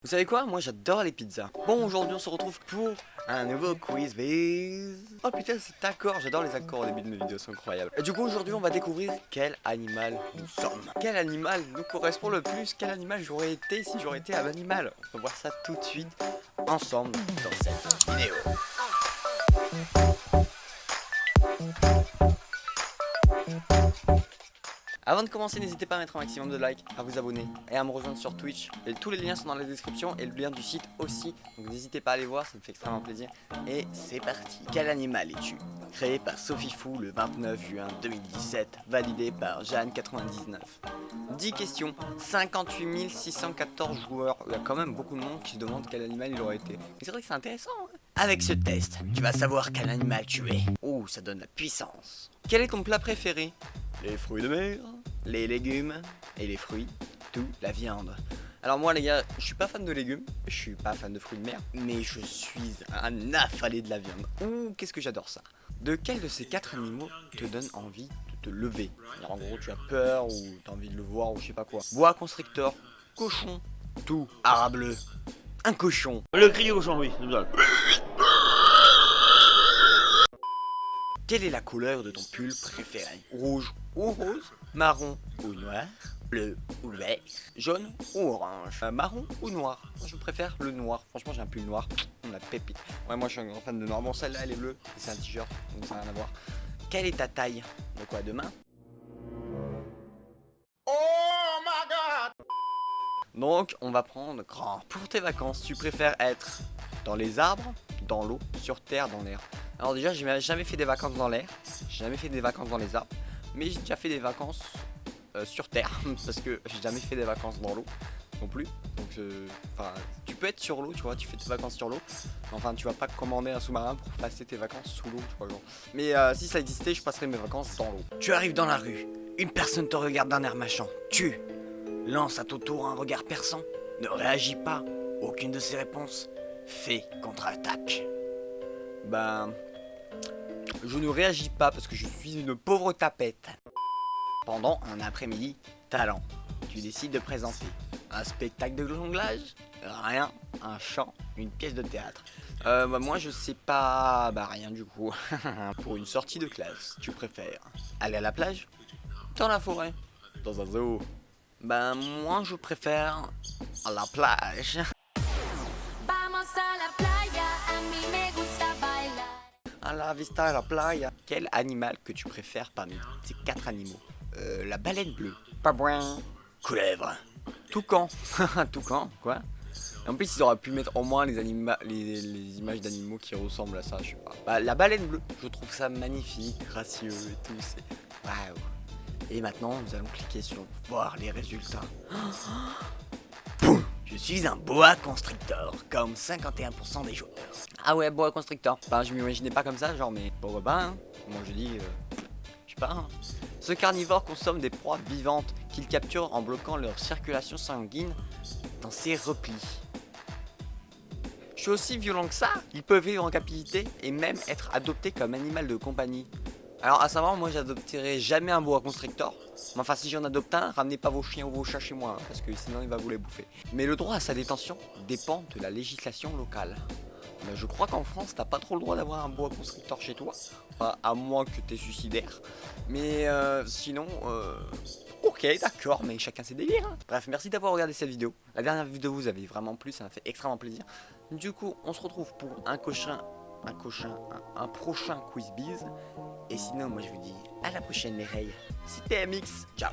Vous savez quoi? Moi j'adore les pizzas. Bon, aujourd'hui on se retrouve pour un nouveau quiz biz. Oh putain, cet accord, j'adore les accords au début de mes vidéos, c'est incroyable. Et du coup aujourd'hui on va découvrir quel animal nous sommes. Quel animal nous correspond le plus? Quel animal j'aurais été si j'aurais été un animal? On va voir ça tout de suite ensemble dans cette vidéo. Avant de commencer, n'hésitez pas à mettre un maximum de likes, à vous abonner et à me rejoindre sur Twitch. Et tous les liens sont dans la description et le lien du site aussi. Donc n'hésitez pas à aller voir, ça me fait extrêmement plaisir. Et c'est parti. Quel animal es-tu? Créé par Sophie Fou le 29 juin 2017, validé par Jeanne99. 10 questions, 58 614 joueurs. Il y a quand même beaucoup de monde qui se demande quel animal il aurait été. Mais c'est vrai que c'est intéressant, hein. Avec ce test, tu vas savoir quel animal tu es. Oh, ça donne la puissance. Quel est ton plat préféré? Les fruits de mer, les légumes et les fruits, tout, la viande. Alors moi les gars, je suis pas fan de légumes, je suis pas fan de fruits de mer, mais je suis un affalé de la viande. Ouh, qu'est-ce que j'adore ça. De quel de ces 4 animaux te donne envie de te lever? Alors, en gros tu as peur ou t'as envie de le voir ou je sais pas quoi. Boa constrictor, cochon, tout, ara bleu, un cochon. Le cri du cochon, oui. Quelle est la couleur de ton pull préféré? Rouge ou rose? Marron ou noir? Bleu ou vert? Jaune ou orange? Marron ou noir? Moi je préfère le noir. Franchement j'ai un pull noir. La pépite. Ouais, moi je suis un grand fan de noir. Bon, celle-là elle est bleue. C'est un t-shirt donc ça n'a rien à voir. Quelle est ta taille? De quoi, de main? Oh my god! Donc on va prendre grand. Pour tes vacances, tu préfères être dans les arbres, dans l'eau, sur terre, dans l'air? Alors déjà, j'ai jamais fait des vacances dans l'air, j'ai jamais fait des vacances dans les arbres, mais j'ai déjà fait des vacances sur terre, parce que j'ai jamais fait des vacances dans l'eau non plus. Donc, enfin, tu peux être sur l'eau, tu vois, tu fais tes vacances sur l'eau. Enfin, tu vas pas commander un sous-marin pour passer tes vacances sous l'eau, tu vois, genre. Mais si ça existait, je passerais mes vacances dans l'eau. Tu arrives dans la rue, une personne te regarde d'un air méchant, tu lances à ton tour un regard perçant, ne réagis pas, aucune de ses réponses, fais contre-attaque. Ben... je ne réagis pas parce que je suis une pauvre tapette. Pendant un après-midi talent, tu décides de présenter un spectacle de jonglage, rien, un chant, une pièce de théâtre. Bah moi je sais pas, bah rien du coup. Pour une sortie de classe, tu préfères aller à la plage, dans la forêt, dans un zoo? Ben moi je préfère à la plage. À la vista, à la playa. Quel animal que tu préfères parmi ces 4 animaux? La baleine bleue, pabouin, couleuvre, toucan. Toucan, quoi? En plus ils auraient pu mettre au moins les images d'animaux qui ressemblent à ça, je sais pas. Bah, la baleine bleue, je trouve ça magnifique, gracieux et tout, c'est... waouh. Et maintenant nous allons cliquer sur voir les résultats. Boum! Je suis un boa constrictor, comme 51% des joueurs. Ah ouais, boa constrictor. Enfin, je m'imaginais pas comme ça, genre, mais pourquoi pas, hein. Moi je dis, je sais pas, hein. Ce carnivore consomme des proies vivantes qu'il capture en bloquant leur circulation sanguine dans ses replis. Je suis aussi violent que ça. Ils peuvent vivre en captivité et même être adoptés comme animal de compagnie. Alors à savoir, moi j'adopterai jamais un boa constrictor. Mais enfin si j'en adopte un, ramenez pas vos chiens ou vos chats chez moi, hein, parce que sinon il va vous les bouffer. Mais le droit à sa détention dépend de la législation locale. Ben, je crois qu'en France t'as pas trop le droit d'avoir un boa constrictor chez toi. Enfin, à moins que t'es suicidaire. Mais sinon, ok d'accord, mais chacun ses délires, hein. Bref, merci d'avoir regardé cette vidéo. La dernière vidéo vous avez vraiment plu, ça m'a fait extrêmement plaisir. Du coup on se retrouve pour un prochain quiz biz. Et sinon moi je vous dis à la prochaine les reilles. C'était MX, ciao.